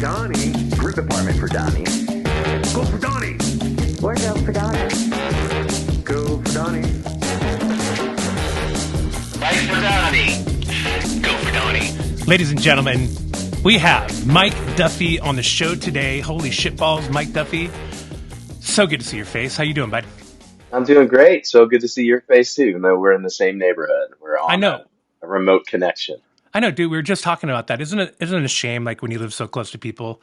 Donny. Group apartment for Donny. Go for Donny. Or go for Donny. Go for Donny. Mike for Donny. Go for Donny. Ladies and gentlemen, we have Mike Duffy on the show today. Holy shitballs, Mike Duffy. So good to see your face. How you doing, bud? I'm doing great. So good to see your face too, even though we're in the same neighborhood. We're on I know. a remote connection. I know, dude. We were just talking about that. Isn't it a shame, like when you live so close to people,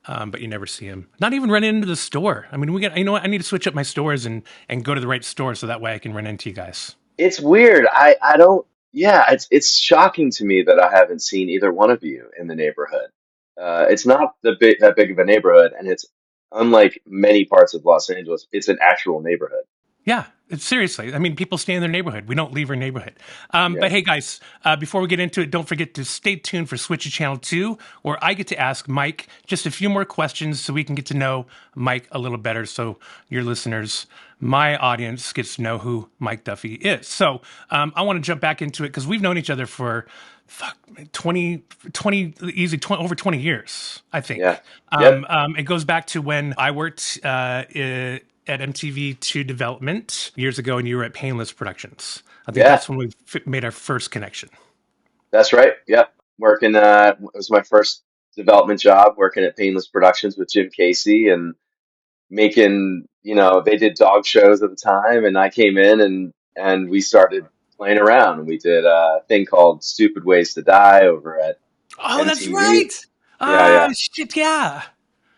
but you never see them? Not even run into the store. I mean, you know what? I need to switch up my stores and go to the right store so that way I can run into you guys. It's weird. I don't. Yeah, it's shocking to me that I haven't seen either one of you in the neighborhood. It's not that big of a neighborhood, and it's unlike many parts of Los Angeles. It's an actual neighborhood. Yeah, seriously. I mean, people stay in their neighborhood. We don't leave our neighborhood. But hey, guys, before we get into it, don't forget to stay tuned for Switch to Channel 2, where I get to ask Mike just a few more questions so we can get to know Mike a little better. So your listeners, my audience, gets to know who Mike Duffy is. So I want to jump back into it because we've known each other for over 20 years, I think. Yeah. It goes back to when I worked at MTV2 development years ago, and you were at Painless Productions. I think that's when we made our first connection. That's right. Yep. Working, it was my first development job working at Painless Productions with Jim Casey and making, they did dog shows at the time, and I came in and we started playing around, and we did a thing called Stupid Ways to Die over at Oh, MTV. that's right. Yeah. Shit, yeah.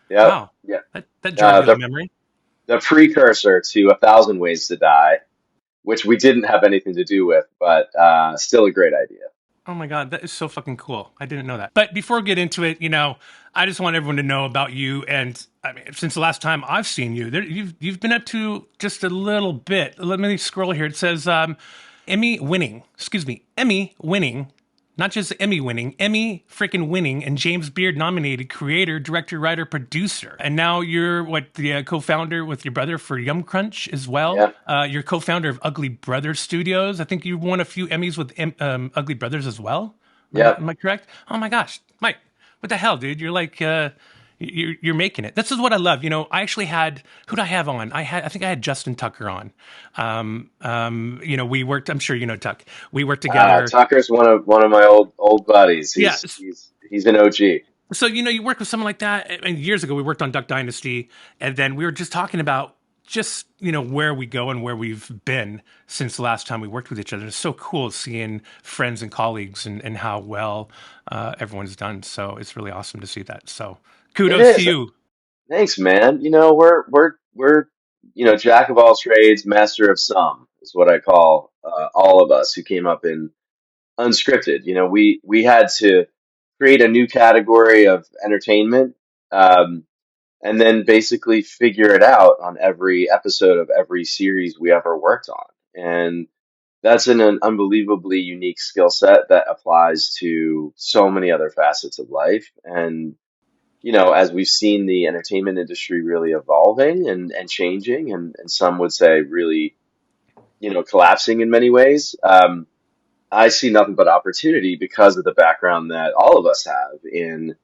Yep. Wow. Yeah. That jogged my memory. The precursor to 1,000 Ways to Die, which we didn't have anything to do with, but still a great idea. Oh my God, that is so fucking cool. I didn't know that. But before we get into it, I just want everyone to know about you. And I mean, since the last time I've seen you, you've been up to just a little bit. Let me scroll here. It says Emmy-winning, not just Emmy-winning, Emmy freaking winning, and James Beard nominated creator, director, writer, producer. And now you're the co-founder with your brother for YumCrunch as well. Yeah. You're co-founder of Ugly Brothers Studios. I think you won a few Emmys with Ugly Brothers as well. Yeah. Am I correct? Oh my gosh, Mike, what the hell, dude? You're like, you're making it. This is what I love. I actually had, who'd I have on? I think I had Justin Tucker on. We worked, I'm sure you know Tuck. We worked together. Tucker's one of my old buddies. He's an OG. So, you work with someone like that. And years ago, we worked on Duck Dynasty. And then we were just talking about where we go and where we've been since the last time we worked with each other. It's so cool seeing friends and colleagues and how well everyone's done. So it's really awesome to see that. So kudos to you. Thanks, man. We're jack of all trades, master of some is what I call all of us who came up in unscripted. We had to create a new category of entertainment, and then basically figure it out on every episode of every series we ever worked on. And that's an unbelievably unique skill set that applies to so many other facets of life. And as we've seen the entertainment industry really evolving and changing, and some would say really, collapsing in many ways, I see nothing but opportunity because of the background that all of us have in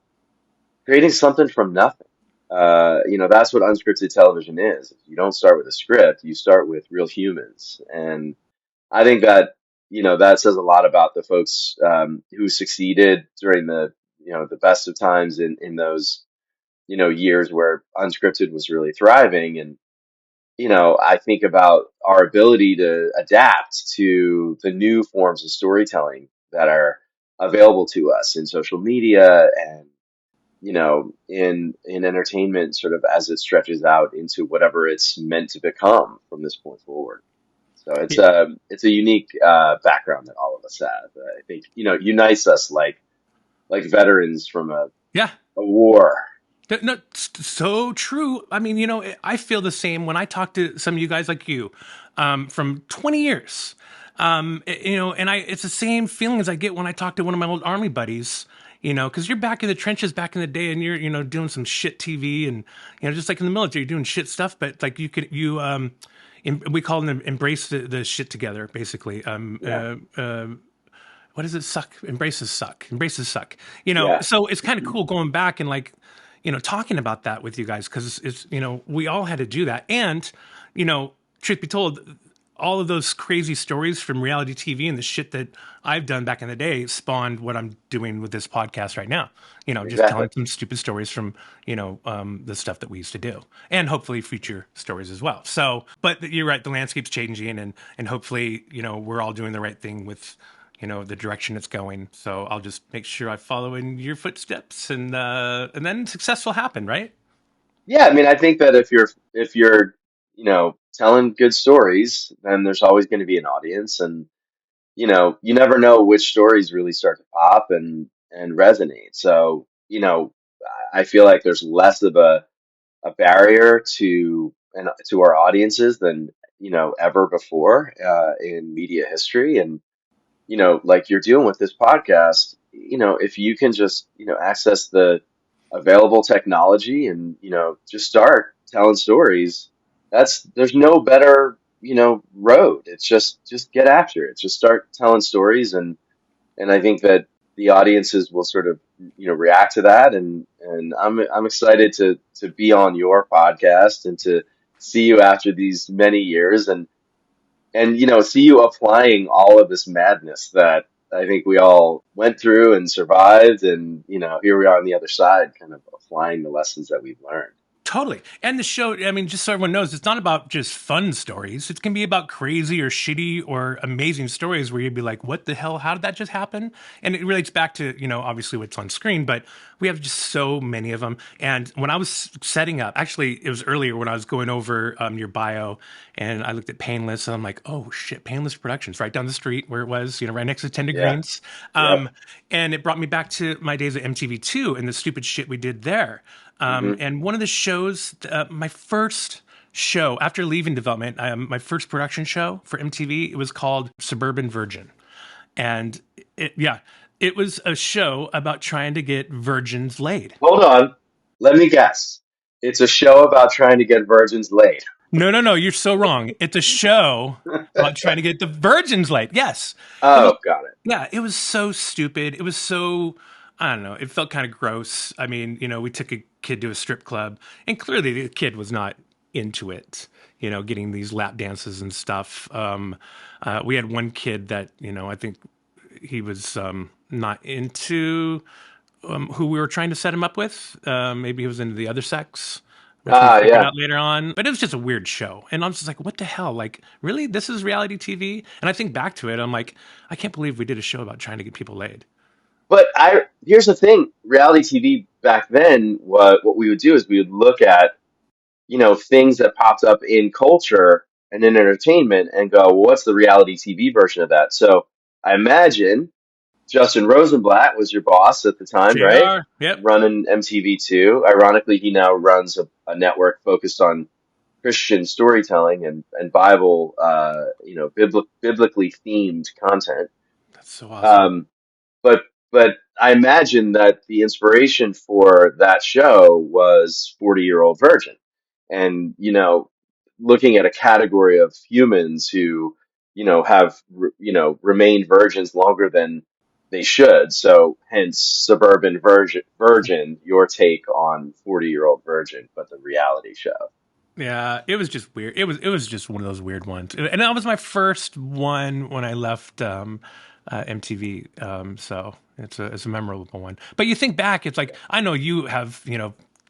creating something from nothing. That's what unscripted television is. You don't start with a script, you start with real humans. And I think that, that says a lot about the folks who succeeded during the best of times in those, years where unscripted was really thriving. And, I think about our ability to adapt to the new forms of storytelling that are available to us in social media and, in entertainment, sort of as it stretches out into whatever it's meant to become from this point forward. So it's a unique background that all of us have. I think unites us like veterans from a war. No, so true. I mean, I feel the same when I talk to some of you guys like you from 20 years. And it's the same feeling as I get when I talk to one of my old Army buddies. Because you're back in the trenches back in the day, and you're doing some shit TV, and just like in the military, you're doing shit stuff. But like we call them embrace the shit together, basically. what does it suck? Embraces suck. Embraces suck. You know, Yeah. so it's kind of cool going back and like, you know, talking about that with you guys because it's, you know, we all had to do that. And, you know, truth be told, all of those crazy stories from reality TV and the shit that I've done back in the day spawned what I'm doing with this podcast right now. You know, just Exactly. telling some stupid stories from, you know, the stuff that we used to do and hopefully future stories as well. So, but you're right. The landscape's changing and hopefully, you know, we're all doing the right thing with, you know, the direction it's going. So I'll just make sure I follow in your footsteps and then success will happen. Right. Yeah, I mean, I think that if you're, telling good stories, then there's always going to be an audience, and you never know which stories really start to pop and resonate. So, I feel like there's less of a barrier to our audiences than ever before in media history, and like you're doing with this podcast, if you can just, access the available technology and, just start telling stories, there's no better, road. It's just get after it. Just start telling stories. And I think that the audiences will sort of, react to that. And I'm excited to be on your podcast and to see you after these many years. And see you applying all of this madness that I think we all went through and survived, and here we are on the other side, kind of applying the lessons that we've learned. Totally. And the show, I mean, just so everyone knows, it's not about just fun stories. It can be about crazy or shitty or amazing stories where you'd be like, what the hell? How did that just happen? And it relates back to, obviously what's on screen, but we have just so many of them. And when I was setting up, actually, it was earlier when I was going over your bio and I looked at Painless and I'm like, oh shit, Painless Productions, right down the street where it was, right next to 10 Yeah. Greens. Yep. And it brought me back to my days at MTV2 and the stupid shit we did there. And one of the shows, my first show after leaving development, my first production show for MTV, it was called Suburban Virgin. And it was a show about trying to get virgins laid. Hold on. Let me guess. It's a show about trying to get virgins laid. No, you're so wrong. It's a show about trying to get the virgins laid. Yes. Oh, got it. Yeah, it was so stupid. It was so, I don't know, it felt kind of gross. I mean, we took a kid to a strip club, and clearly the kid was not into it, getting these lap dances and stuff. We had one kid that, I think he was not into who we were trying to set him up with. Maybe he was into the other sex. Which we figured Yeah. out later on. But it was just a weird show. And I'm just like, what the hell? Like, really? This is reality TV? And I think back to it, I'm like, I can't believe we did a show about trying to get people laid. But here's the thing. Reality TV back then, what we would do is we would look at, things that popped up in culture and in entertainment and go, well, what's the reality TV version of that? So I imagine Justin Rosenblatt was your boss at the time, right? JR, yep. Running MTV2. Ironically, he now runs a network focused on Christian storytelling and Bible, biblically themed content. That's so awesome. But I imagine that the inspiration for that show was 40-Year-Old Virgin. And, looking at a category of humans who, have, remained virgins longer than they should. So hence Suburban Virgin, your take on 40-Year-Old Virgin, but the reality show. Yeah, it was just weird. It was just one of those weird ones. And that was my first one when I left MTV. So it's a memorable one. But you think back, it's like, I know you have,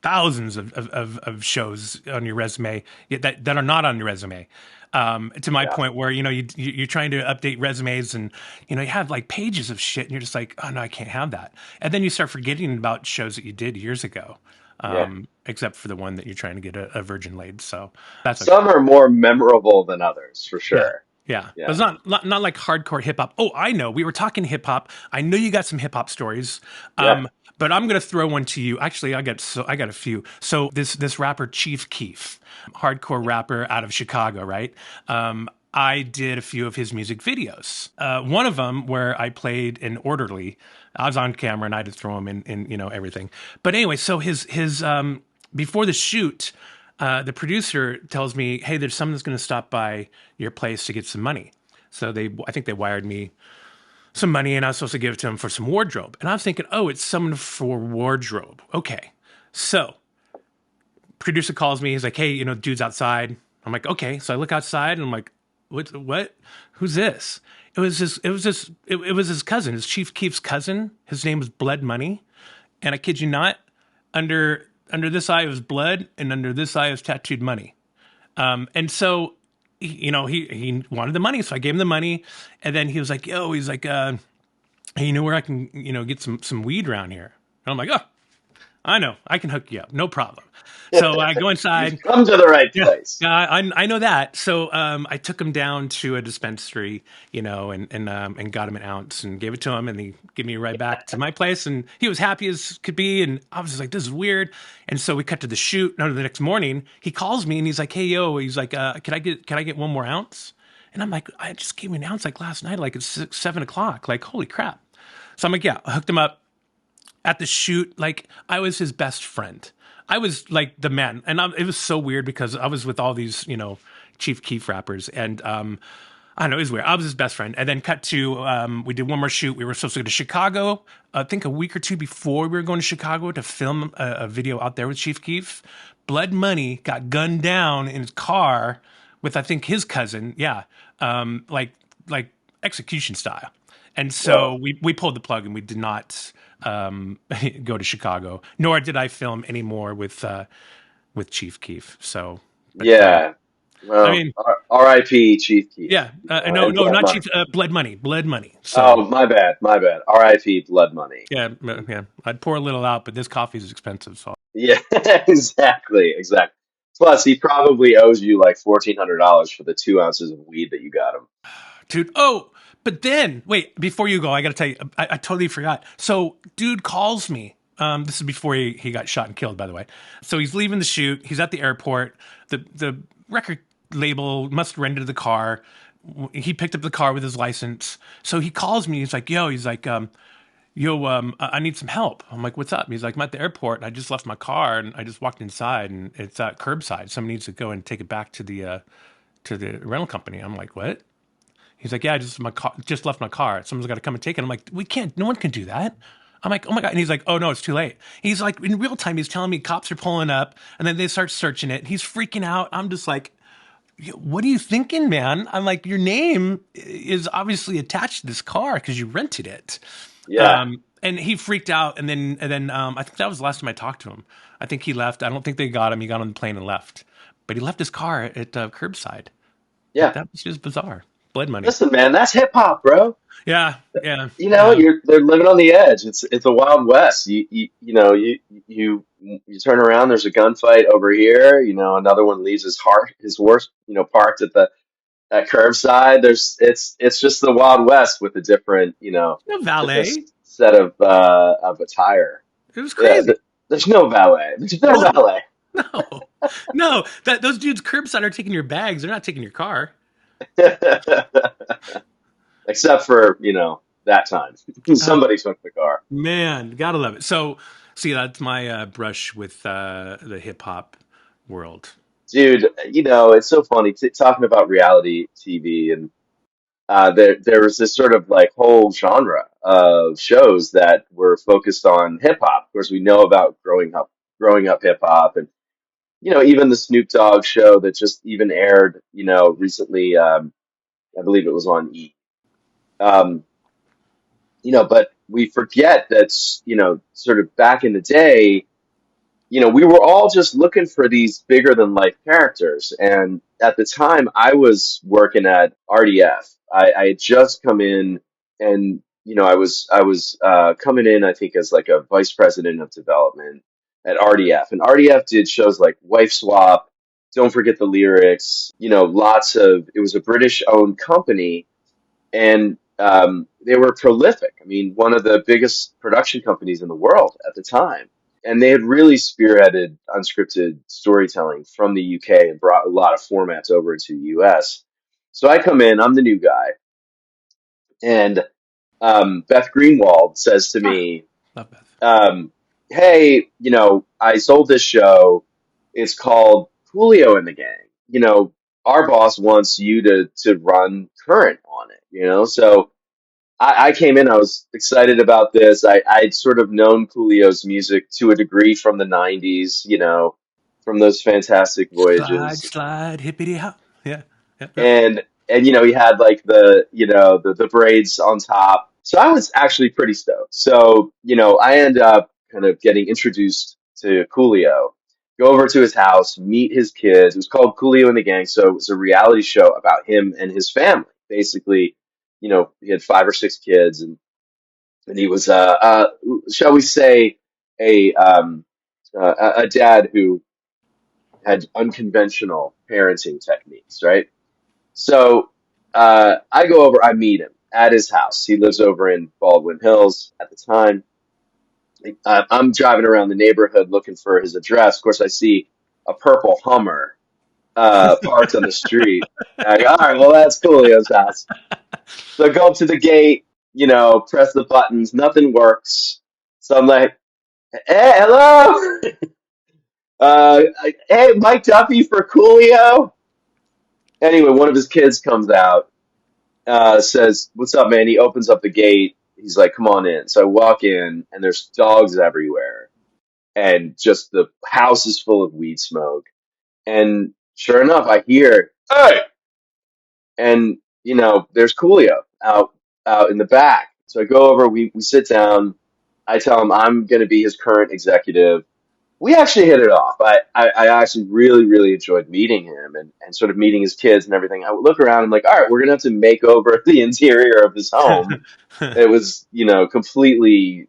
thousands of shows on your resume that are not on your resume. To my point where, you're trying to update resumes and, you have like pages of shit and you're just like, oh no, I can't have that. And then you start forgetting about shows that you did years ago. Except for the one that you're trying to get a virgin laid. So that's okay. Some are more memorable than others, for sure. Yeah. But it's not like hardcore hip hop. Oh, I know. We were talking hip hop. I know you got some hip hop stories. But I'm going to throw one to you. Actually, I got a few. So this rapper Chief Keef, hardcore rapper out of Chicago, right? I did a few of his music videos. One of them where I played an orderly. I was on camera and I had to throw him in everything. But anyway, so his before the shoot, the producer tells me, hey, there's someone that's going to stop by your place to get some money. So I think they wired me some money, and I was supposed to give it to him for some wardrobe. And I was thinking, oh, it's someone for wardrobe. Okay. So producer calls me. He's like, hey, dude's outside. I'm like, okay. So I look outside and I'm like, what? Who's this? It was his cousin, his Chief Keef's cousin. His name was Blood Money. And I kid you not, under this eye was blood, and under this eye was tattooed money. And so, he wanted the money, so I gave him the money, and then he was like, he's like, hey, you know where I can, get some weed around here? And I'm like, oh, I know, I can hook you up, no problem. So I go inside. You've come to the right place. Yeah, I know that. So I took him down to a dispensary, and got him an ounce and gave it to him, and he gave me a ride back to my place, and he was happy as could be. And I was just like, this is weird. And so we cut to the shoot. No, the next morning he calls me and he's like, hey, he's like, can I get one more ounce? And I'm like, I just gave me an ounce like last night, like it's 7 o'clock. Like, holy crap. So I'm like, yeah, I hooked him up at the shoot. Like, I was his best friend. I was like the man. And it was so weird because I was with all these, Chief Keef rappers. And I don't know, it was weird. I was his best friend. And then cut to, we did one more shoot. We were supposed to go to Chicago, I think a week or two before we were going to Chicago to film a video out there with Chief Keef. Blood Money got gunned down in his car with, I think, his cousin. Yeah. Like execution style. And so we pulled the plug and we did not go to Chicago, nor did I film anymore with Chief Keef. So Yeah. Well, I mean, R.I.P. Chief Keef. yeah, know, no, and not Blood Chief, Blood Money. So, Oh, my bad. R.I.P. Blood Money. yeah, I'd pour a little out, but this coffee is expensive. So, Yeah, exactly. Plus, he probably owes you like $1,400 for the 2 ounces of weed that you got him. dude. Oh, but then wait, before you go, I got to tell you, I totally forgot. So, dude calls me. This is before he got shot and killed, by the way. So he's leaving the shoot. He's at the airport. The record label must have rented the car. He picked up the car with his license. So he calls me. He's like, I need some help. I'm like, what's up? He's like, I'm at the airport and I just left my car and I just walked inside and it's at curbside. Someone needs to go and take it back to the rental company. I'm like, what? He's like, yeah, just left my car. Someone's got to come and take it. I'm like, no one can do that. I'm like, oh my God. And he's like, oh no, it's too late. He's like, in real time, he's telling me cops are pulling up and then they start searching it. He's freaking out. I'm just like, what are you thinking, man? I'm like, your name is obviously attached to this car because you rented it. Yeah. And he freaked out. And then I think that was the last time I talked to him. I think he left. I don't think they got him. He got on the plane and left. But he left his car at curbside. Yeah. That was just bizarre. Blood Money. Listen, man, that's hip hop, bro. Yeah. They're living on the edge. It's a wild west. You turn around, there's a gunfight over here. Another one leaves his horse, parked at curbside. It's just the wild west with a different, No with this valet. set of attire. It was Yeah, crazy. there's no valet. There's no No, valet. no. Those dudes curbside are taking your bags. They're not taking your car. Except for, that time. Oh, Somebody took the car. man, gotta love it. So, see, that's my brush with the hip hop world. Dude, it's so funny talking about reality TV, and there was this sort of like whole genre of shows that were focused on hip hop. Of course, we know about growing up hip hop, and even the Snoop Dogg show that just even aired, recently. I believe it was on E! Um, but we forget that, sort of back in the day, we were all just looking for these bigger than life characters. And at the time, I was working at RDF. I had just come in, and I was coming in, I think, as like a vice president of development at RDF. And RDF did shows like Wife Swap, Don't Forget the Lyrics. Lots of. It was a British owned company, and they were prolific. I mean, one of the biggest production companies in the world at the time. And they had really spearheaded unscripted storytelling from the UK and brought a lot of formats over to the US. So I come in, I'm the new guy, and Beth Greenwald says to Ah, me, love Beth. hey, I sold this show. It's called Coolio and the Gang. Our boss wants you to run current on it, so I came in, I was excited about this. I'd sort of known Coolio's music to a degree from the 90s, from those fantastic Slide, voyages. slide, hippity hop. Yeah. Yep, yep. And he had like the braids on top. So I was actually pretty stoked. So, I end up kind of getting introduced to Coolio, go over to his house, meet his kids. It was called Coolio and the Gang. So it was a reality show about him and his family. Basically, he had 5 or 6 kids, and he was shall we say, a dad who had unconventional parenting techniques, right? So I go over, I meet him at his house. He lives over in Baldwin Hills at the time. I'm driving around the neighborhood looking for his address. Of course, I see a purple Hummer parked on the street. I go, all right, well, that's Coolio's house. So I go up to the gate, press the buttons, nothing works. So I'm like, hey, hello? Hey, Mike Duffy for Coolio? Anyway, one of his kids comes out, says, "What's up, man?" He opens up the gate. He's like, "Come on in." So I walk in, and there's dogs everywhere, and just the house is full of weed smoke. And sure enough, I hear, "Hey!" And there's Coolio out in the back. So I go over. We sit down. I tell him I'm going to be his current executive. We actually hit it off. I actually really, really enjoyed meeting him and sort of meeting his kids and everything. I would look around and like, all right, we're gonna have to make over the interior of his home. It was, completely,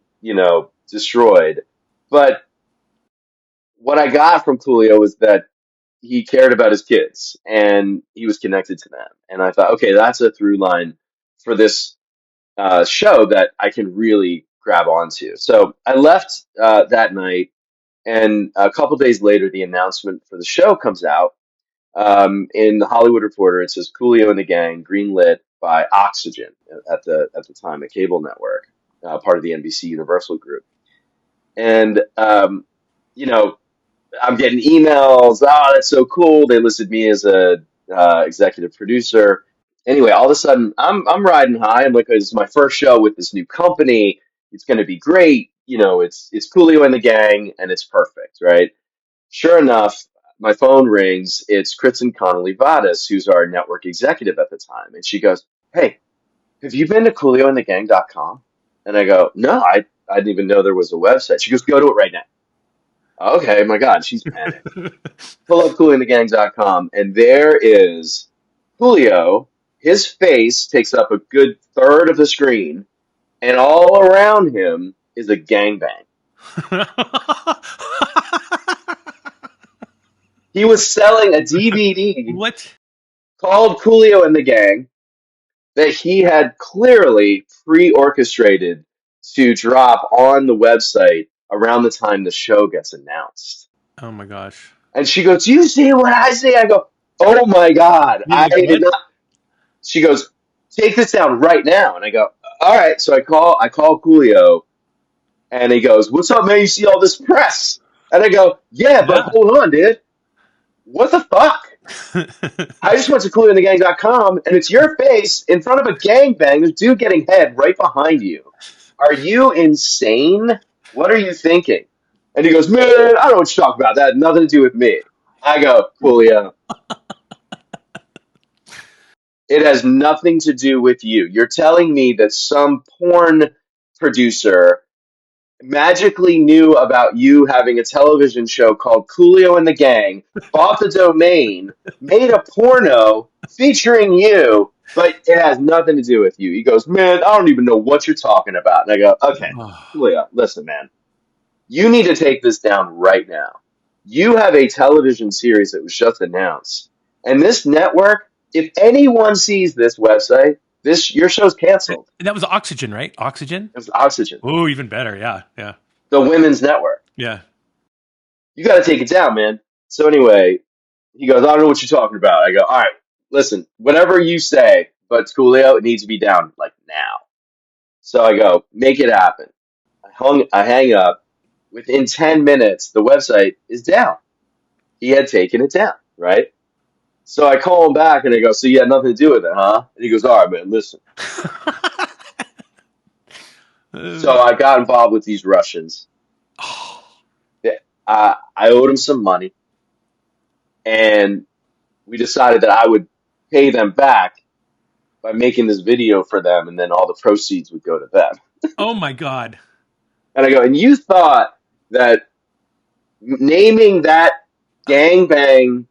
destroyed. But what I got from Coolio was that he cared about his kids and he was connected to them. And I thought, okay, that's a through line for this show that I can really grab onto. So I left that night, and a couple days later, the announcement for the show comes out. In the Hollywood Reporter, it says Coolio and the Gang greenlit by Oxygen at the time, a cable network, part of the NBC Universal group. And you know, I'm getting emails. Oh, that's so cool. They listed me as a executive producer. Anyway, all of a sudden, I'm riding high. I'm like, this is my first show with this new company. It's going to be great. It's Coolio and the Gang, and it's perfect, right? Sure enough, my phone rings. It's Kristen Connolly Vadas, who's our network executive at the time, and she goes, "Hey, have you been to CoolioandTheGang.com?" And I go, "No, I didn't even know there was a website." She goes, "Go to it right now." Okay, my God, she's panicked. Pull up CoolioandTheGang.com, and there is Coolio. His face takes up a good third of the screen, and all around him is a gangbang. He was selling a DVD What? called Coolio and the Gang that he had clearly pre-orchestrated to drop on the website around the time the show gets announced. Oh my gosh. And she goes, "Do you see what I see?" I go, "Oh my God, You're I like, did what? not." She goes, "Take this down right now." And I go, "All right." So I call Coolio, and he goes, "What's up, man? You see all this press?" And I go, "Yeah, but Yeah. hold on, dude. What the fuck? I just went to CoolioandTheGang.com, and it's your face in front of a gangbang. There's a dude getting head right behind you. Are you insane? What are you thinking?" And he goes, "Man, I don't know what you're talking about. That had nothing to do with me." I go, "Coolio, it has nothing to do with you. You're telling me that some porn producer magically knew about you having a television show called Coolio and the Gang, bought the domain, made a porno featuring you, but it has nothing to do with you." He goes, "Man, I don't even know what you're talking about." And I go, "Okay, Coolio, listen, man, you need to take this down right now. You have a television series that was just announced, and this network, if anyone sees this website, your show's canceled." That was Oxygen, right? Oxygen? It was Oxygen, Oh, even better. Yeah. Yeah. the women's network. Yeah. You got to take it down, man. So anyway, he goes, "I don't know what you're talking about." I go, "All right, listen, whatever you say, but Coolio, it needs to be down like now." So I go, "Make it happen." I hang up. Within 10 minutes, the website is down. He had taken it down, right? So I call him back and I go, "So you had nothing to do with it, huh?" And he goes, "All right, man, listen. So I got involved with these Russians. Oh, Yeah, I owed them some money, and we decided that I would pay them back by making this video for them, and then all the proceeds would go to them. oh my God. And I go, and you thought that naming that gangbang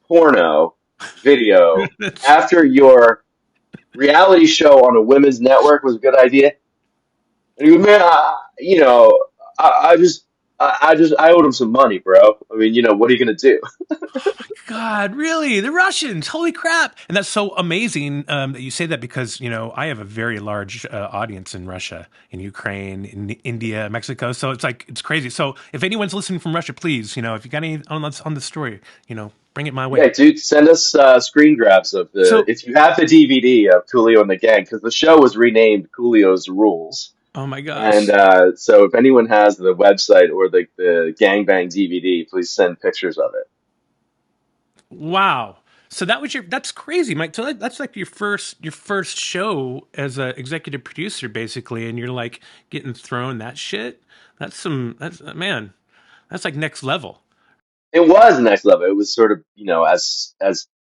porno video That's, after your reality show on a women's network was a good idea? And he goes, man, I just, I owed him some money, bro. I mean, what are you gonna do? God, really? The Russians? Holy crap! And that's so amazing that you say that because I have a very large audience in Russia, in Ukraine, in India, Mexico. So it's crazy. So if anyone's listening from Russia, please, if you got any on the story, bring it my Yeah, way. dude, send us screen grabs of So, if you have the DVD of Coolio and the Gang, because the show was renamed Coolio's Rules. oh my And gosh, so if anyone has the website or the Gangbang DVD, please send pictures of it. wow. So that's crazy, Mike. So that's like your first show as an executive producer, basically, and you're like getting thrown that shit. That's man, that's like next level. It was next level. It was sort of, as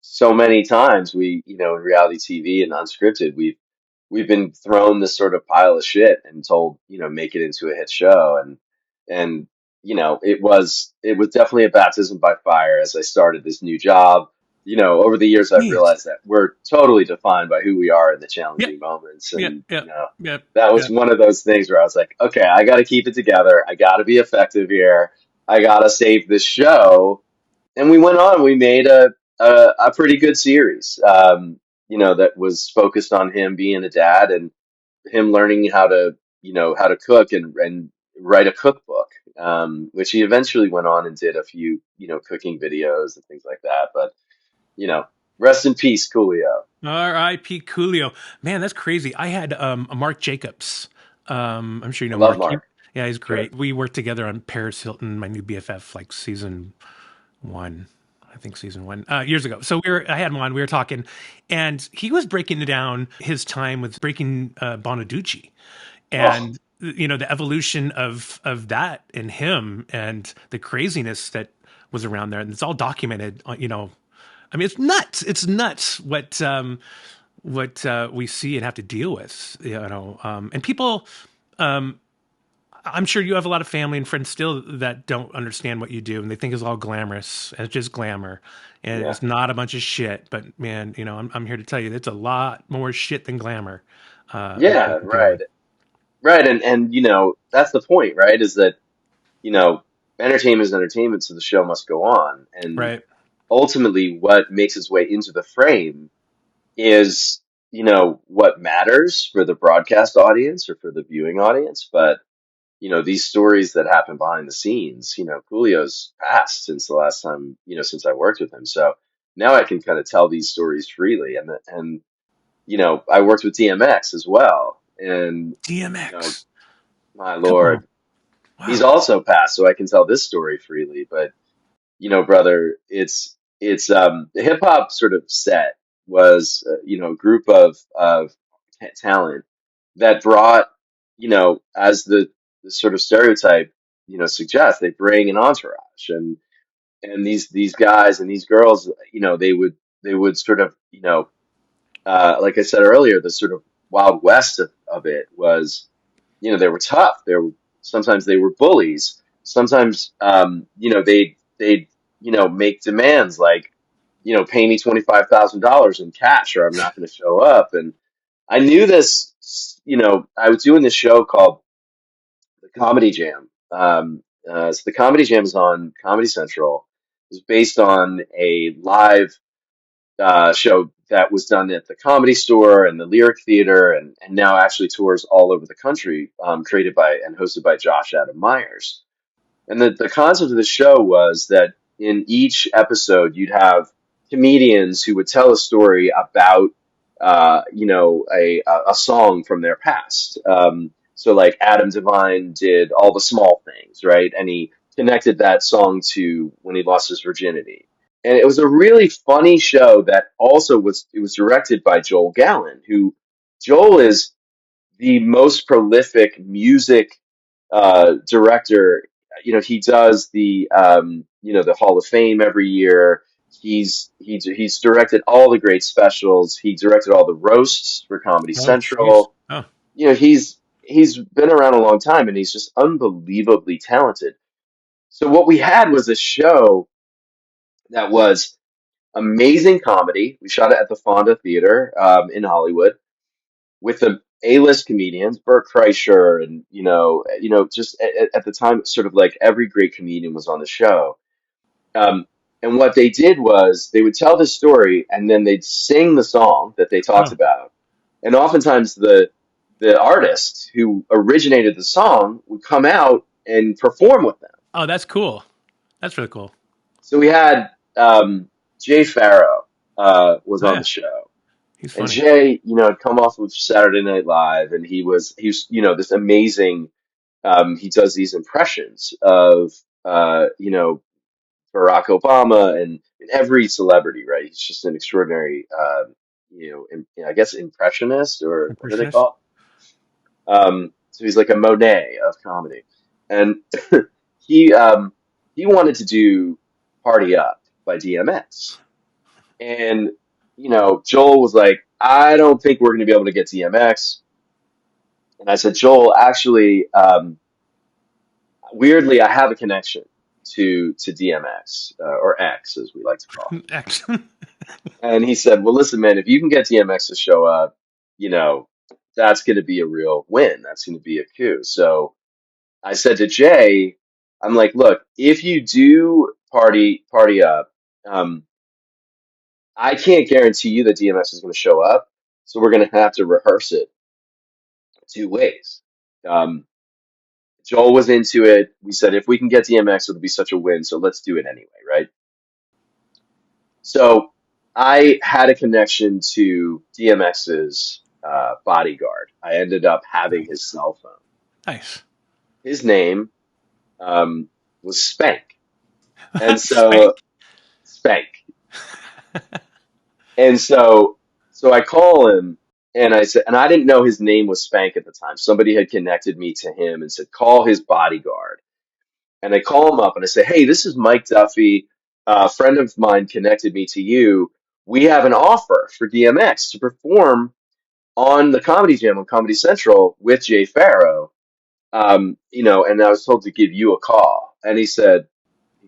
so many times in reality TV and unscripted, we've been thrown this sort of pile of shit and told, make it into a hit show. And, it was definitely a baptism by fire as I started this new job. Over the years, I've Jeez. realized that we're totally defined by who we are in the Yep. challenging moments. Yep. And, Yep. Yep. that was Yep. one of those things where I was like, okay, I got to keep it together. I got to be effective here. I got to save this show. And we went on. We made a pretty good series, that was focused on him being a dad and him learning how to cook and write a cookbook, which he eventually went on and did a few, cooking videos and things like that. But, you know, rest in peace, Coolio. R.I.P. Coolio. Man, that's crazy. I had a Mark Jacobs. I'm sure you I know love Mark. Mark. Yeah, he's Sure. great. We worked together on Paris Hilton, my new BFF, like season one. I think season one years ago. So I had him on. We were talking, and he was breaking down his time with breaking Bonaducci, Oh, and the evolution of that in him and the craziness that was around there, and it's all documented. I mean, it's nuts. It's nuts what we see and have to deal with. And people. I'm sure you have a lot of family and friends still that don't understand what you do, and they think it's all glamorous. And it's just glamour, and yeah. it's not a bunch of shit. But man, I'm here to tell you, it's a lot more shit than glamour. What Yeah, you're right. doing, Right. And that's the point, right? Is that, you know, entertainment is entertainment, so the show must go on. And right? ultimately what makes its way into the frame is, what matters for the broadcast audience or for the viewing audience. But, these stories that happen behind the scenes, Coolio's passed since the last time, since I worked with him. So now I can kind of tell these stories freely. And, I worked with DMX as well. And, you know, DMX, my come on, Lord, he's wow, also passed, so I can tell this story freely. But, brother, it's the hip hop sort of set was a group of talent that brought, as the sort of stereotype suggests, they bring an entourage, and these guys and these girls, they would sort of, like I said earlier, the sort of wild west of it was, they were tough. Sometimes they were bullies. Sometimes, they'd make demands like, pay me $25,000 in cash or I'm not going to show up. And I knew this. I was doing this show called the Comedy Jam. So the Comedy Jam is on Comedy Central. It was based on a live show that was done at the Comedy Store and the Lyric Theater, and now actually tours all over the country, created by and hosted by Josh Adam Myers. And the concept of the show was that in each episode, you'd have comedians who would tell a story about, a song from their past. So like Adam Devine did All the Small Things, right? And he connected that song to when he lost his virginity. And it was a really funny show that also it was directed by Joel Gallen, who Joel is the most prolific music director. He does the Hall of Fame every year. He's directed all the great specials. He directed all the roasts for Comedy Oh, jeez. Central. Oh, He's been around a long time, and he's just unbelievably talented. So what we had was a show that was amazing comedy. We shot it at the Fonda Theater in Hollywood with the A-list comedians, Bert Kreischer, and just at the time, sort of like every great comedian was on the show. Um, and what they did was they would tell the story, and then they'd sing the song that they talked oh, about. And oftentimes the artist who originated the song would come out and perform with them. oh, that's cool. That's really cool. So we had Jay Farrow was Oh on yeah, the show. he's And funny. Jay, had come off of Saturday Night Live, and he was this amazing. He does these impressions of Barack Obama and every celebrity, right? He's just an extraordinary, I guess impressionist, or what do they Impressionist. call it? So he's like a Monet of comedy, and he um, he wanted to do "Party Up" by DMX, and Joel was like, I don't think we're going to be able to get DMX. And I said, Joel, actually, weirdly, I have a connection to DMX, or X, as we like to call Excellent. him. And he said, well, listen, man, if you can get DMX to show up, that's going to be a real win. That's going to be a coup. So I said to Jay, I'm like, look, if you do party up, um, I can't guarantee you that DMX is going to show up. So we're going to have to rehearse it two ways. Um, Joel was into it. We said, if we can get DMX, it'll be such a win. So let's do it anyway, right? So I had a connection to DMX's bodyguard. I ended up having his cell phone. Nice. His name was Spank. And Spank. so, Spank. And so I call him and I said, and I didn't know his name was Spank at the time. Somebody had connected me to him and said, call his bodyguard. And I call him up and I say, hey, this is Mike Duffy. A friend of mine connected me to you. We have an offer for DMX to perform on the Comedy Jam on Comedy Central with Jay Farrow. And I was told to give you a call. And he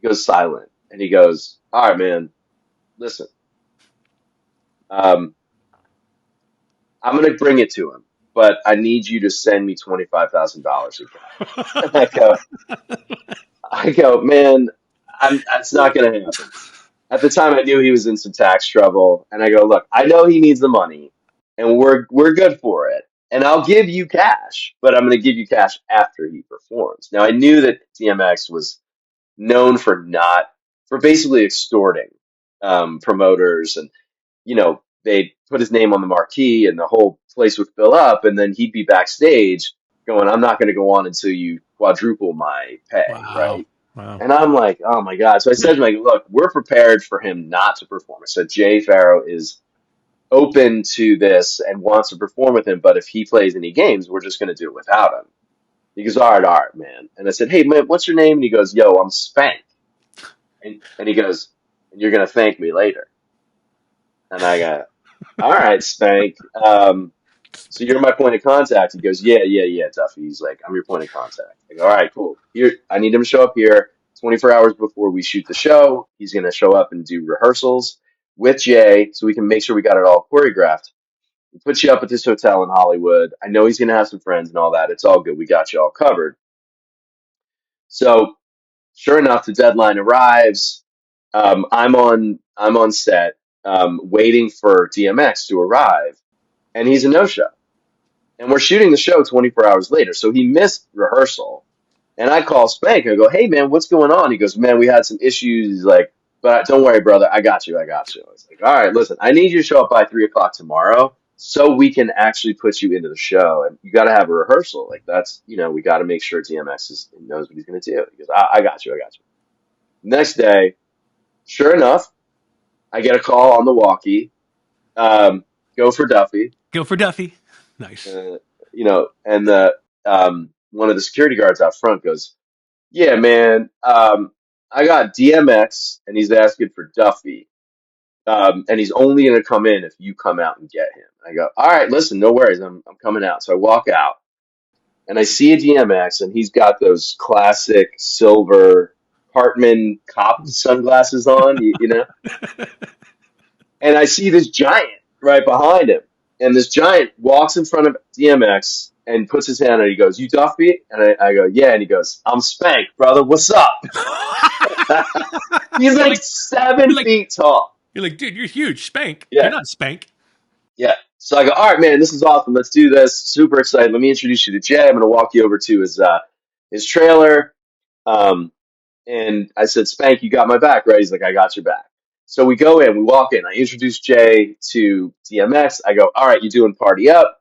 goes silent and he goes, all right, man, listen, um, I'm going to bring it to him, but I need you to send me $25,000 in cash. And I go, man, that's not going to happen. At the time, I knew he was in some tax trouble, and I go, look, I know he needs the money, and we're good for it, and I'll give you cash, but I'm going to give you cash after he performs. Now, I knew that DMX was known for basically extorting promoters, and they'd put his name on the marquee, and the whole place would fill up, and then he'd be backstage going, I'm not going to go on until you quadruple my pay, Wow. right? Wow. And I'm like, oh my God. So I said to him, like, look, we're prepared for him not to perform. I said, Jay Farrow is open to this and wants to perform with him, but if he plays any games, we're just going to do it without him. He goes, all right, man. And I said, hey, man, what's your name? And he goes, yo, I'm Spank. And he goes, and you're going to thank me later. And I go, all right, Spank. So you're my point of contact. He goes, yeah, Duffy. He's like, I'm your point of contact. I go, all right, cool. Here, I need him to show up here 24 hours before we shoot the show. He's going to show up and do rehearsals with Jay so we can make sure we got it all choreographed. We put you up at this hotel in Hollywood. I know he's going to have some friends and all that. It's all good. We got you all covered. So sure enough, the deadline arrives. I'm on set, waiting for DMX to arrive, and he's a no-show. And we're shooting the show 24 hours later. So he missed rehearsal. And I call Spank and I go, hey, man, what's going on? He goes, man, we had some issues. He's like, but don't worry, brother. I got you. I got you. I was like, all right, listen, I need you to show up by 3 o'clock tomorrow so we can actually put you into the show. And you got to have a rehearsal. Like, that's, we got to make sure knows what he's going to do. He goes, I got you. I got you. Next day, sure enough, I get a call on the walkie. Go for Duffy. Go for Duffy. Nice. Uh, and the one of the security guards out front goes, "Yeah, man, I got DMX, and he's asking for Duffy, and he's only gonna come in if you come out and get him." I go, "All right, listen, no worries, I'm coming out." So I walk out, and I see a DMX, and he's got those classic silver Hartman cop sunglasses on, you know, and I see this giant right behind him, and this giant walks in front of DMX and puts his hand on it. He goes, "You Duffy?" And I go, "Yeah." And he goes, "I'm Spank, brother. What's up?" He's You're like like, seven you're like, feet tall. you're like, dude, you're huge. Spank. You're Yeah, not Spank. yeah. So I go, "All right, man, this is awesome. Let's do this. Super excited. Let me introduce you to Jay. I'm going to walk you over to his trailer." Um, And I said, "Spank, you got my back, right?" He's like, "I got your back." So we go in, we walk in. I introduce Jay to DMX. I go, "All right, you doing Party Up?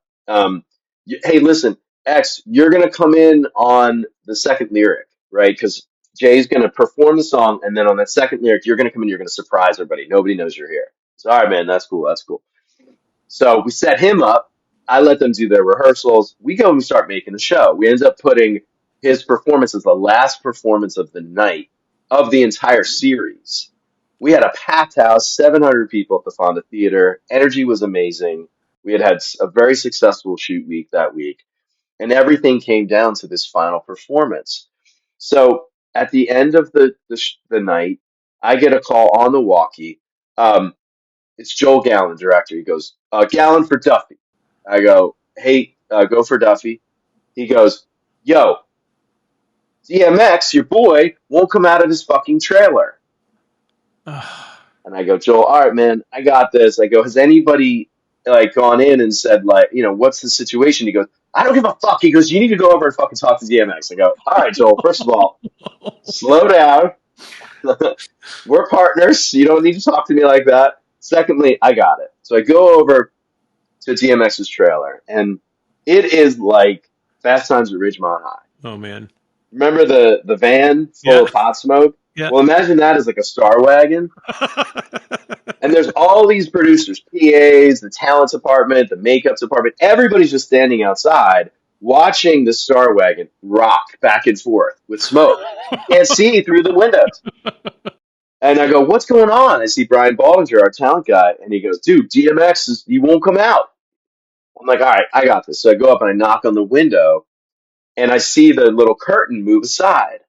Hey, listen, X, you're going to come in on the second lyric, right? Because Jay's going to perform the song. And then on that second lyric, you're going to come in, you're going to surprise everybody. Nobody knows you're here." So, all right, man, that's cool. That's cool. So we set him up. I let them do their rehearsals. We go and we start making the show. We ended up putting his performance as the last performance of the night of the entire series. We had a packed house, 700 people at the Fonda Theater. Energy was amazing. We had a very successful shoot week that week, and everything came down to this final performance. So at the end of the night, I get a call on the walkie. Um, it's Joel Gallen, director. He goes, "Gallen for Duffy." I go, "Hey, go for Duffy." He goes, "Yo, DMX, your boy, won't come out of his fucking trailer." And I go, "Joel, all right, man, I got this." I go, "Has anybody like gone in and said like, what's the situation?" He goes, "I don't give a fuck." He goes, "You need to go over and fucking talk to DMX." I go, "All right, Joel, first of all, slow down. We're partners. You don't need to talk to me like that. Secondly, I got it." So I go over to DMX's trailer, and it is like Fast Times at Ridgemont High. Oh man. Remember the van full Yeah. of pot smoke? Yeah. Well, imagine that as like a Star Wagon, and there's all these producers, PAs, the talent department, the makeup department. Everybody's just standing outside watching the Star Wagon rock back and forth with smoke. You can't see through the windows. And I go, "What's going on?" I see Brian Baldinger, our talent guy, and he goes, "Dude, he won't come out." I'm like, "All right, I got this." So I go up and I knock on the window, and I see the little curtain move aside.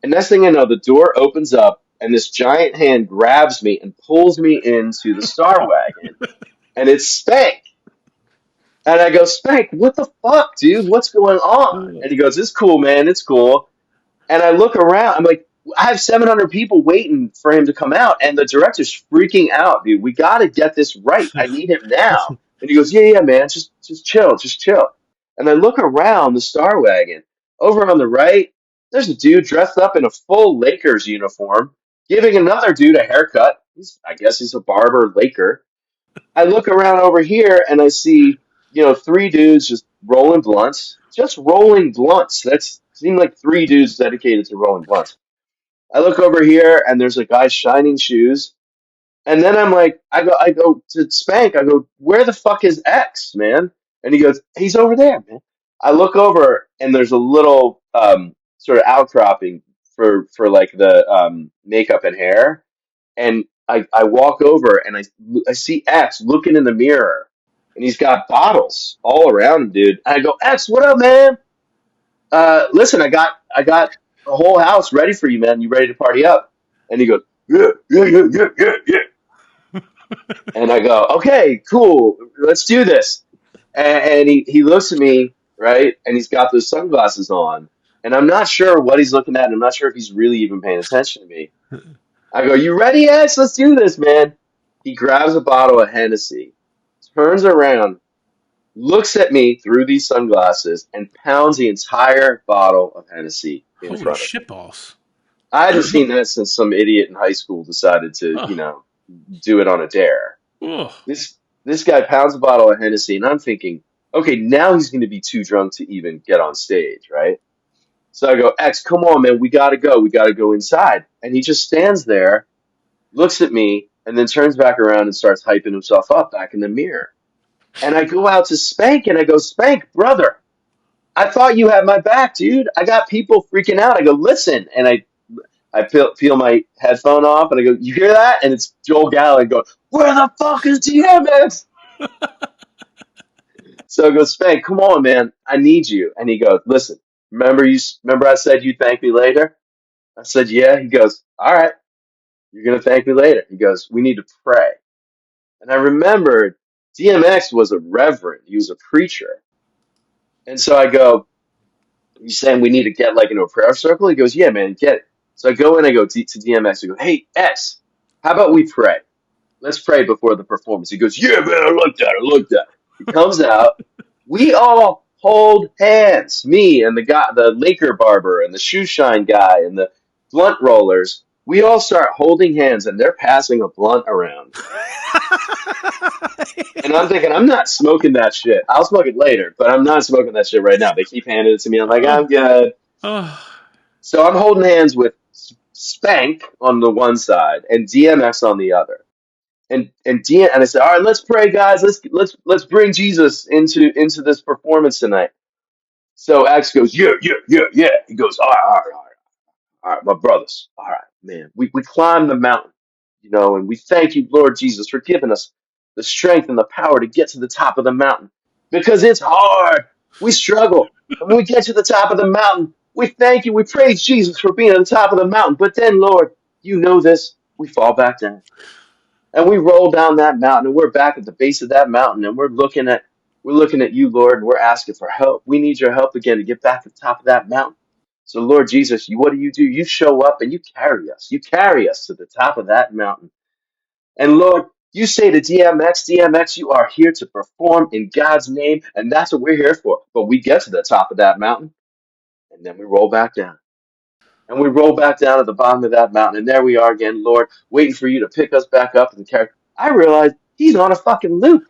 And next thing I know, the door opens up, and this giant hand grabs me and pulls me into the Star Wagon, and it's Spank. And I go, "Spank, what the fuck, dude? What's going on?" And he goes, "It's cool, man. It's cool." And I look around. I'm like, I have 700 people waiting for him to come out, and the director's freaking out, dude. We got to get this right. I need him now. And he goes, "Yeah, yeah, man. Just chill. Just chill." And I look around the Star Wagon. Over on the right, there's a dude dressed up in a full Lakers uniform, giving another dude a haircut. I guess he's a barber Laker. I look around over here and I see, three dudes just rolling blunts. Just rolling blunts. That's seemed like three dudes dedicated to rolling blunts. I look over here and there's a guy shining shoes. And then I'm like, I go to Spank. I go, "Where the fuck is X, man?" And he goes, "He's over there, man." I look over and there's a little sort of outcropping for like the makeup and hair. And I walk over and I see X looking in the mirror, and he's got bottles all around him, dude. And I go, "X, what up, man? Listen, I got a whole house ready for you, man. You ready to party up?" And he goes, "Yeah, yeah, yeah, yeah, yeah, yeah." And I go, "Okay, cool. Let's do this." And he looks at me, right? And he's got those sunglasses on. And I'm not sure what he's looking at. And I'm not sure if he's really even paying attention to me. I go, "You ready, X? Let's do this, man." He grabs a bottle of Hennessy, turns around, looks at me through these sunglasses, and pounds the entire bottle of Hennessy in Holy front of me. shitballs. I hadn't seen that since some idiot in high school decided to, Oh. do it on a dare. Oh. This guy pounds a bottle of Hennessy, and I'm thinking, okay, now he's going to be too drunk to even get on stage, right? So I go, "X, come on, man, we gotta go. We gotta go inside." And he just stands there, looks at me, and then turns back around and starts hyping himself up back in the mirror. And I go out to Spank and I go, Spank, brother, I thought you had my back, dude. I got people freaking out. I go, listen. And I peel my headphone off and I go, you hear that? And it's Joel Gallagher going, where the fuck is DMX? So I go, Spank, come on, man. I need you. And he goes, listen, remember I said you'd thank me later? I said, yeah. He goes, all right, you're going to thank me later. He goes, we need to pray. And I remembered DMX was a reverend. He was a preacher. And so I go, you saying we need to get like into a prayer circle? He goes, yeah, man, get it. So I go in, I go to DMX. I go, hey, X, how about we pray? Let's pray before the performance. He goes, yeah, man, I like that. I like that. He comes out. We all hold hands. Me and the guy, the Laker barber and the shoe shine guy and the blunt rollers. We all start holding hands and they're passing a blunt around. And I'm thinking, I'm not smoking that shit. I'll smoke it later, but I'm not smoking that shit right now. They keep handing it to me. I'm like, I'm good. Oh, So I'm holding hands with Spank on the one side and DMX on the other. And I said, all right, let's pray, guys. Let's bring Jesus into this performance tonight. So X goes, yeah, yeah, yeah, yeah. He goes, all right, all right, all right, all right, my brothers. All right, man. We climbed the mountain, and we thank you, Lord Jesus, for giving us the strength and the power to get to the top of the mountain because it's hard. We struggle. And when we get to the top of the mountain, we thank you. We praise Jesus for being at the top of the mountain. But then, Lord, you know this. We fall back down. And we roll down that mountain and we're back at the base of that mountain and we're looking at you, Lord, and we're asking for help. We need your help again to get back to the top of that mountain. So Lord Jesus, what do? You show up and you carry us. You carry us to the top of that mountain. And Lord, you say to DMX, DMX, you are here to perform in God's name, and that's what we're here for. But we get to the top of that mountain and then we roll back down. And we roll back down at the bottom of that mountain, and there we are again, Lord, waiting for you to pick us back up and carry. I realize he's on a fucking loop.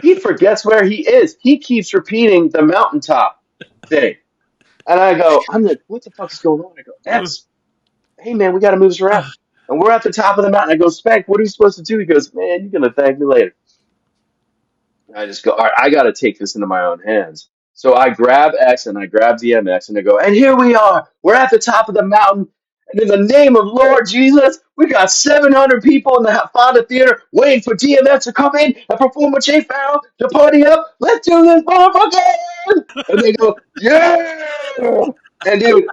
He forgets where he is. He keeps repeating the mountaintop thing. And I go, I'm like, what the fuck is going on? I go, X, hey man, we got to move this around. And we're at the top of the mountain. I go, Spank, what are we supposed to do? He goes, man, you're going to thank me later. I just go, all right, I got to take this into my own hands. So I grab X and I grab DMX and I go, and here we are. We're at the top of the mountain. And in the name of Lord Jesus, we got 700 people in the Fonda Theater waiting for DMX to come in and perform with Jay Farrell to party up. Let's do this motherfucker! And they go, yeah! And dude,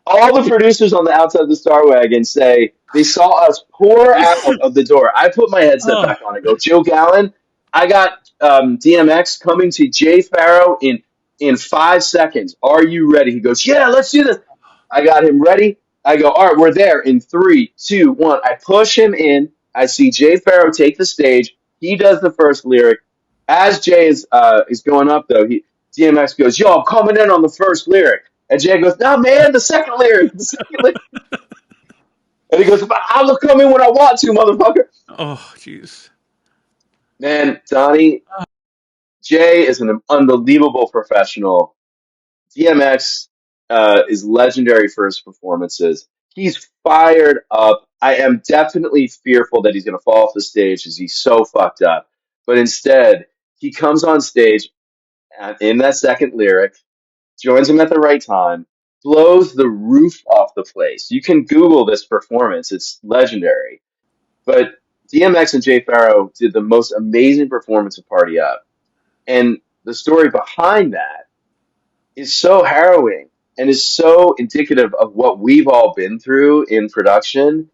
all the producers on the outside of the Star Wagon say they saw us pour out of the door. I put my headset oh, back on. I go, Joe Gallen, I got DMX coming to Jay Farrow in 5 seconds. Are you ready? He goes, yeah, let's do this. I got him ready. I go, all right, we're there in 3, 2, 1. I push him in. I see Jay Farrow take the stage. He does the first lyric. As Jay is going up though, DMX goes, yo, I'm coming in on the first lyric. And Jay goes, no, man, the second lyric. The second lyric. And he goes, I'll come in when I want to, motherfucker. oh, jeez. Man, Donnie, Jay is an unbelievable professional. DMX is legendary for his performances. He's fired up. I am definitely fearful that he's going to fall off the stage as he's so fucked up. But instead, he comes on stage in that second lyric, joins him at the right time, blows the roof off the place. You can Google this performance. It's legendary. But DMX and Jay Farrow did the most amazing performance of Party Up. And the story behind that is so harrowing and is so indicative of what we've all been through in production.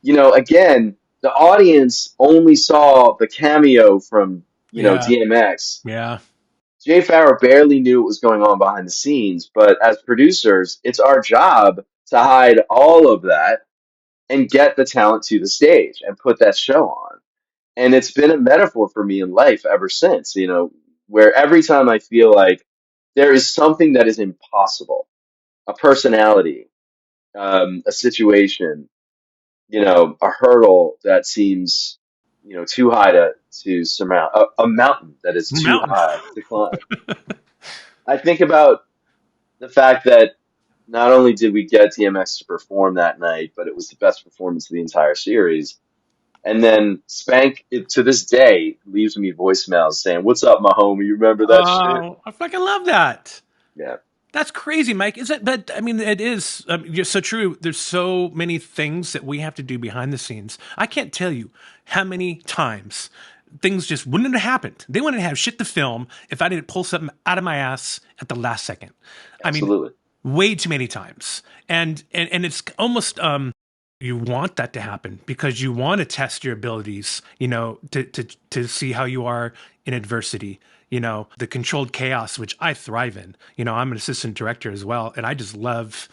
Again, the audience only saw the cameo from, Yeah, DMX. yeah, Jay Farrow barely knew what was going on behind the scenes, but as producers, it's our job to hide all of that and get the talent to the stage and put that show on. And it's been a metaphor for me in life ever since, where every time I feel like there is something that is impossible, a personality, a situation, a hurdle that seems, too high to surmount, a mountain that is too mountain. high to climb. I think about the fact that not only did we get DMX to perform that night, but it was the best performance of the entire series. And then Spank, to this day, leaves me voicemails saying, "What's up, my homie? You remember that shit?" Oh, I fucking love that. Yeah, That's crazy, Mike. Is it? But I mean, it is. You're so true. There's so many things that we have to do behind the scenes. I can't tell you how many times things just wouldn't have happened. They wouldn't have shit to film if I didn't pull something out of my ass at the last second. I mean, absolutely. way too many times. And it's almost you want that to happen because you want to test your abilities, to see how you are in adversity, the controlled chaos, which I thrive in. I'm an assistant director as well, and I just love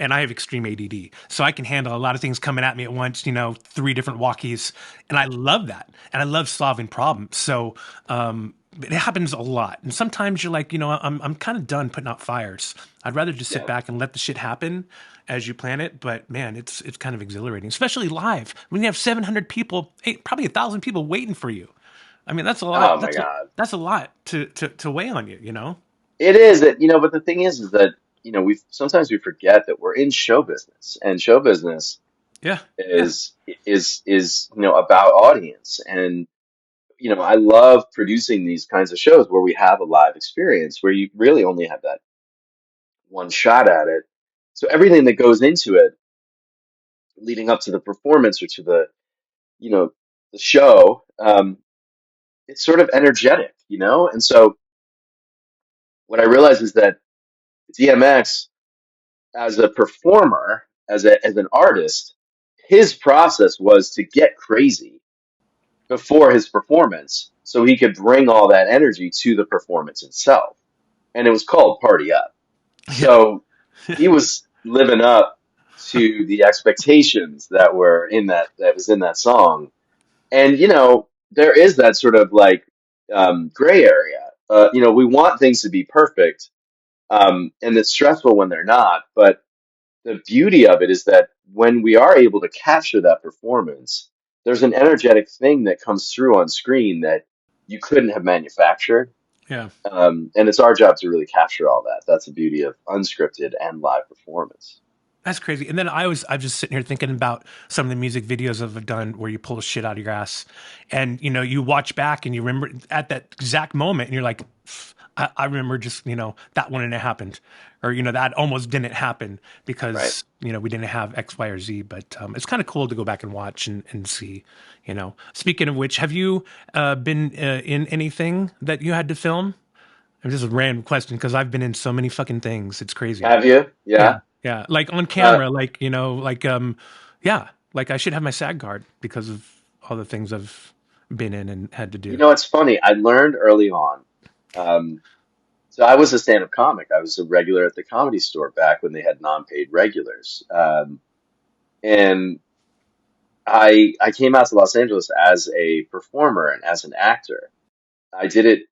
and I have extreme ADD. So I can handle a lot of things coming at me at once, 3 different walkies. And I love that. And I love solving problems. So it happens a lot. And sometimes you're like, I'm kind of done putting out fires. I'd rather just sit Yeah. back and let the shit happen as you plan it. But man, it's kind of exhilarating, especially live when you have 700 people, probably 1,000 people waiting for you. I mean, that's a lot. Oh my God. That's a lot to weigh on you. It is that, but the thing is that, we forget that we're in show business, and show business Yeah. Yeah. is about audience. And, I love producing these kinds of shows where we have a live experience where you really only have that one shot at it. So everything that goes into it leading up to the performance or to you know, the show, it's sort of energetic, And so what I realized is that DMX, as a performer, as an artist, his process was to get crazy before his performance so he could bring all that energy to the performance itself. And it was called Party Up. Yeah. So he was living up to the expectations that was in that song. And there is that sort of like gray area. We want things to be perfect, and it's stressful when they're not. But the beauty of it is that when we are able to capture that performance, there's an energetic thing that comes through on screen that you couldn't have manufactured. Yeah. And it's our job to really capture all that. That's the beauty of unscripted and live performance. That's crazy. And then I'm just sitting here thinking about some of the music videos I've done where you pull the shit out of your ass, and you watch back and you remember at that exact moment, and you're like, I remember just that wouldn't have happened, or that almost didn't happen Right. because we didn't have X, Y, or Z. But it's kind of cool to go back and watch and see. Speaking of which, have you been in anything that you had to film? This is a random question because I've been in so many fucking things. It's crazy. Have you? Yeah, Yeah. yeah. Like on Uh, camera, yeah. Like I should have my SAG card because of all the things I've been in and had to do. it's funny. I learned early on. Um, so I was a stand-up comic. I was a regular at the Comedy Store back when they had non-paid regulars. And I came out to Los Angeles as a performer and as an actor. I did it,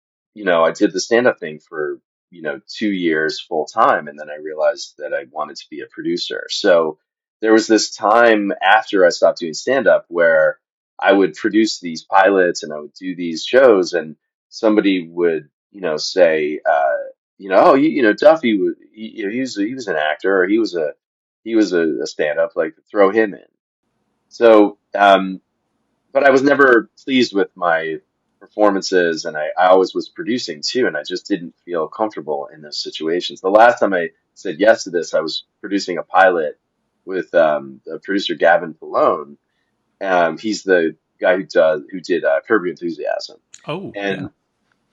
I did the stand-up thing for, 2 years full time, and then I realized that I wanted to be a producer. So there was this time after I stopped doing stand-up where I would produce these pilots and I would do these shows, and somebody would, say, oh, Duffy, he was an actor, or he was a stand-up, like throw him in. So, but I was never pleased with my performances, and I always was producing too, and I just didn't feel comfortable in those situations. The last time I said yes to this, I was producing a pilot with the producer Gavin Polone. He's the guy who did Curb Your Enthusiasm, Oh yeah. and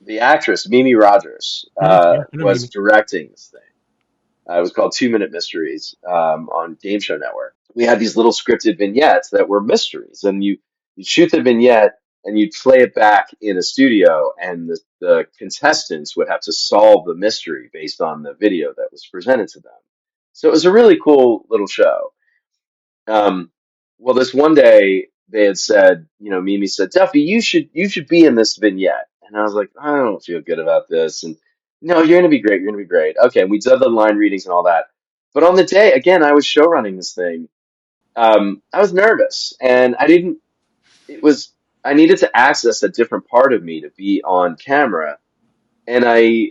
the actress Mimi Rogers Yeah, I know what you was mean. directing this thing. It was called 2 Minute Mysteries on Game Show Network. We had these little scripted vignettes that were mysteries, and you'd shoot the vignette and you'd play it back in a studio, and the contestants would have to solve the mystery based on the video that was presented to them. So it was a really cool little show. Um, well, this one day they had said, Mimi said, "Duffy, you should be in this vignette," and I was like, I don't feel good about this, and no, you're gonna be great, you're gonna be great. Okay, and we did the line readings and all that, but on the day again, I was show running this thing. I was nervous, and I didn't. It was I needed to access a different part of me to be on camera, and I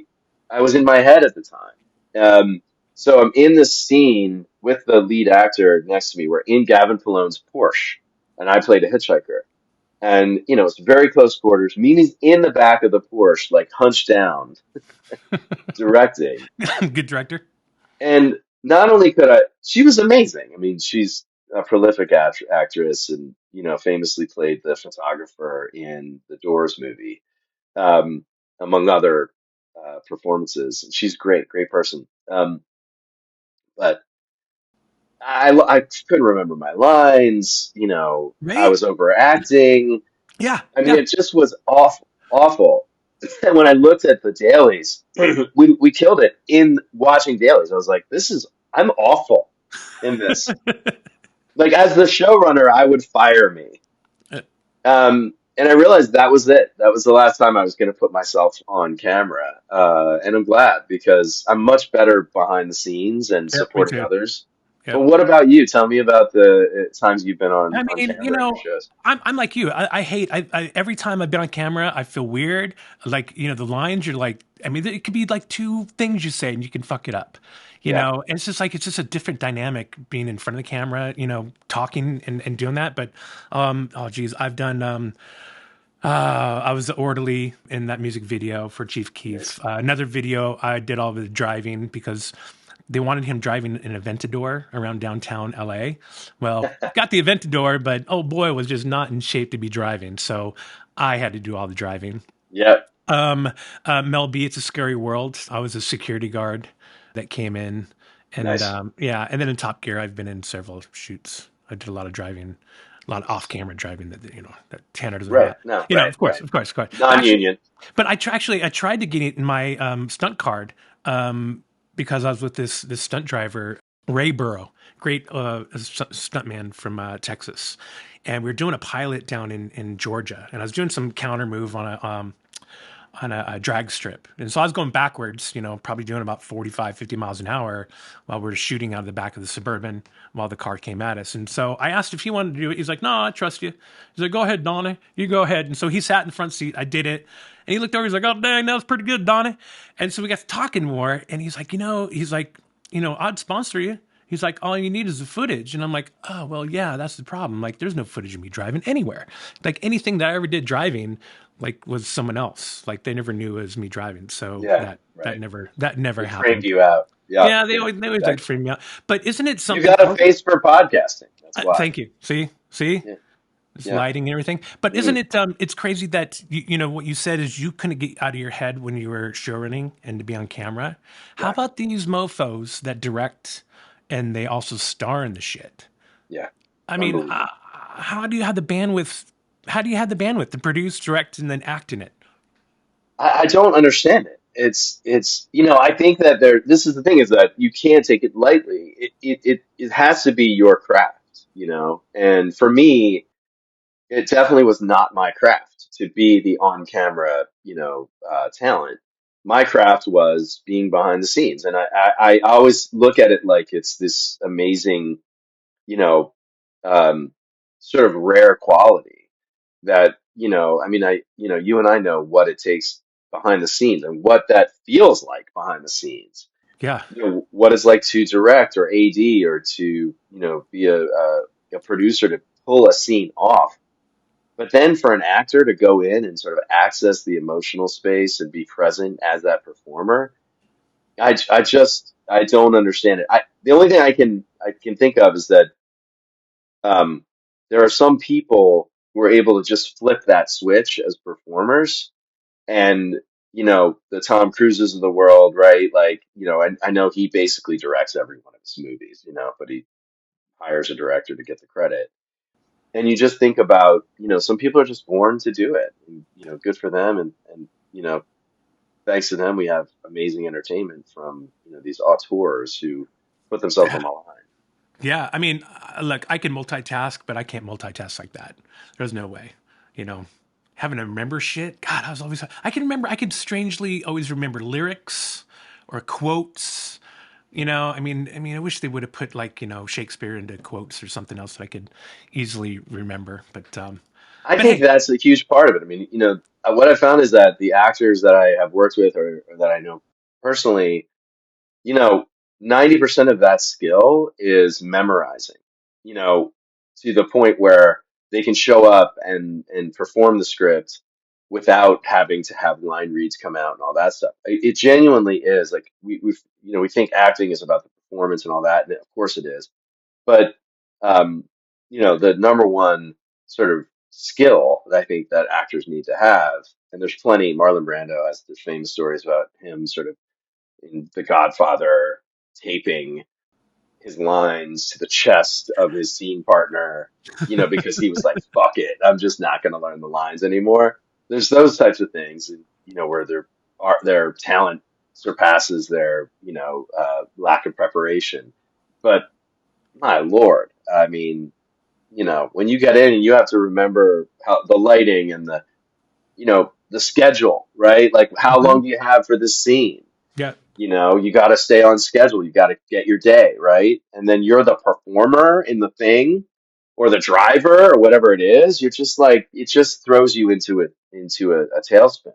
was in my head at the time. So I'm in this scene with the lead actor next to me. We're in Gavin Palone's Porsche, and I played a hitchhiker. And, it's very close quarters. Mimi's in the back of the Porsche, like hunched down, directing. Good director. And not only she was amazing. I mean, she's a prolific actress and, famously played the photographer in the Doors movie, um, among other performances. She's great, great person. But I couldn't remember my lines. I Right? was overacting. Yeah, I mean, yeah. it just was awful, awful. And when I looked at the dailies, we killed it in watching dailies. I was like, I'm awful in this. Like, as the showrunner, I would fire me. Uh, And I realized that was it. That was the last time I was going to put myself on camera. And I'm glad because I'm much better behind the scenes and yeah, me supporting too. others. But Yep. what about you? Tell me about the times you've been I on mean, camera in your shows. I'm like you. I hate. Every time I've been on camera, I feel weird. Like the lines. You're like. I mean, it could be like two things you say, and you can fuck it up. Yeah. And it's just a different dynamic being in front of the camera. Talking and doing that. But oh geez, I've done. I was the orderly in that music video for Chief Keef. Nice. Another video, I did all the driving because they wanted him driving an Aventador around downtown LA. Well, got the Aventador, but oh boy, was just not in shape to be driving. So I had to do all the driving. Yep. Mel B, It's a Scary World. I was a security guard that came in. And Nice. yeah, and then in Top Gear, I've been in several shoots. I did a lot of driving, a lot of off-camera driving that that Tanner doesn't Right. have. No, right, Of course, right. of course, of course. Actually, Non-union. but I tried to get it in my stunt card because I was with this stunt driver, Ray Burrow, great stuntman from Texas, and we were doing a pilot down in Georgia, and I was doing some counter move on a drag strip. And so I was going backwards, probably doing about 45, 50 miles an hour while we were shooting out of the back of the Suburban while the car came at us. And so I asked if he wanted to do it. He's like, no, I trust you. He's like, go ahead, Donny. You go ahead. And so he sat in the front seat. I did it. And he looked over. He's like, oh, dang, that was pretty good, Donny. And so we got to talking more. And he's like, I'd sponsor you. He's like, all you need is the footage. And I'm like, oh, well, yeah, that's the problem. Like, there's no footage of me driving anywhere. Like, anything that I ever did driving, like, was someone else. Like, they never knew it was me driving. So Yeah, that right. never They framed happened. you out. Yeah, Yeah, yeah, they always like to exactly. frame me out. But isn't it You something got a else? face for podcasting. That's why. Thank you. See? Yeah, This yeah. lighting and everything. But isn't Mm, it it's crazy that what you said is you couldn't get out of your head when you were showrunning and to be on camera. How right. about these mofos that direct and they also star in the shit? Yeah. I mean, Unbelievable. how do you have the bandwidth? How do you have the bandwidth to produce, direct, and then act in it? I don't understand it. I think that this is the thing is that you can't take it lightly. It has to be your craft. And for me, it definitely was not my craft to be the on camera, talent. My craft was being behind the scenes. And I always look at it like it's this amazing, you know, um, sort of rare quality that, I mean, you and I know what it takes behind the scenes and what that feels like behind the scenes. Yeah, What it's like to direct or AD or to, be a producer to pull a scene off. But then for an actor to go in and sort of access the emotional space and be present as that performer, I don't understand it. The only thing I can think of is that um, there are some people who are able to just flip that switch as performers, and the Tom Cruises of the world, right? Like, I know he basically directs every one of his movies, but he hires a director to get the credit. And you just think about, some people are just born to do it, and, good for them, and thanks to them, we have amazing entertainment from these auteurs who put themselves on yeah, the line. yeah. I mean, look, I can multitask, but I can't multitask like that. There's no way. You know, having to remember shit. God, I was always. I can remember. I could strangely always remember lyrics or quotes. I wish they would have put like Shakespeare into quotes or something else that I could easily remember. I But think hey, that's a huge part of it. I mean, what I found is that the actors that I have worked with or that I know personally, you know, 90% of that skill is memorizing, you know, to the point where they can show up and perform the script without having to have line reads come out and all that stuff. It genuinely is like we think acting is about the performance and all that, and of course it is. But um, the number one sort of skill that I think that actors need to have, and there's plenty. Marlon Brando has the famous stories about him sort of in The Godfather taping his lines to the chest of his scene partner, because he was like, fuck it, I'm just not going to learn the lines anymore. There's those types of things, where their talent surpasses their, lack of preparation. But my Lord, I mean, when you get in and you have to remember how the lighting and the schedule, right? Like, how long do you have for this scene? Yeah. You got to stay on schedule. You got to get your day, right? And then you're the performer in the thing or the driver or whatever it is. You're just like, it just throws you into a tailspin.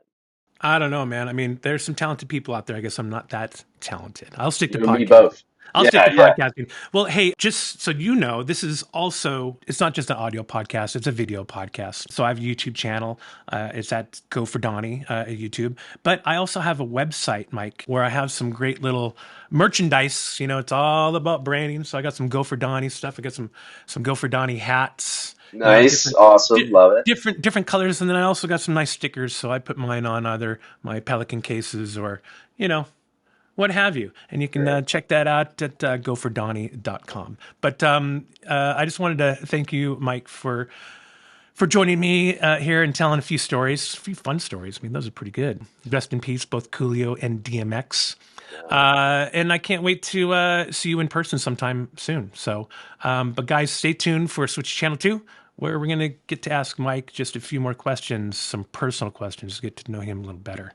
I don't know, man. I mean, there's some talented people out there. I guess I'm not that talented. I'll stick to You and me podcasting. both. I'll Yeah, stick to yeah. podcasting. Well, hey, just so you know, this is also, it's not just an audio podcast, it's a video podcast. So I have a YouTube channel. It's at GoForDonny at YouTube. But I also have a website, Mike, where I have some great little merchandise. It's all about branding. So I got some GoForDonny stuff. I got some GoForDonny hats. Nice. Awesome. Love it. Different colors. And then I also got some nice stickers. So I put mine on either my Pelican cases or, what have you. And you can check that out at GoForDonny.com. But I just wanted to thank you, Mike, for joining me here and telling a few stories, a few fun stories. I mean, those are pretty good. Rest in peace, both Coolio and DMX. And I can't wait to see you in person sometime soon. So, but guys, stay tuned for Switch Channel 2, where we're going to get to ask Mike just a few more questions, some personal questions, get to know him a little better.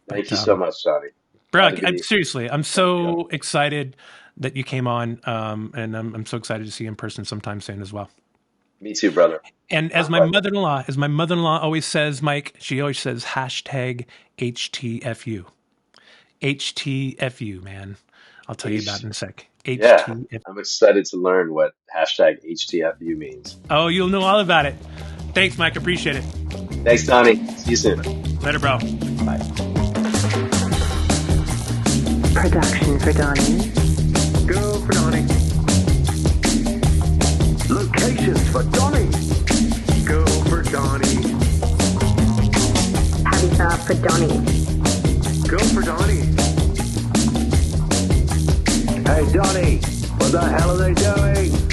Thank you so much, Donny. Bro, seriously, I'm so excited that you came on, and I'm so excited to see you in person sometime soon as well. Me too, brother. And as my mother-in-law always says, Mike, she always says hashtag HTFU. HTFU, man. I'll tell you about it in a sec. HTFU. Yeah, I'm excited to learn what hashtag HTFU means. Oh, you'll know all about it. Thanks, Mike. Appreciate it. Thanks, Donny. See you soon. Later, bro. Bye. Production for Donny. Go for Donny. Locations for Donny. Go for Donny. Habitat for Donny. Go for Donny. Hey, Donny, what the hell are they doing?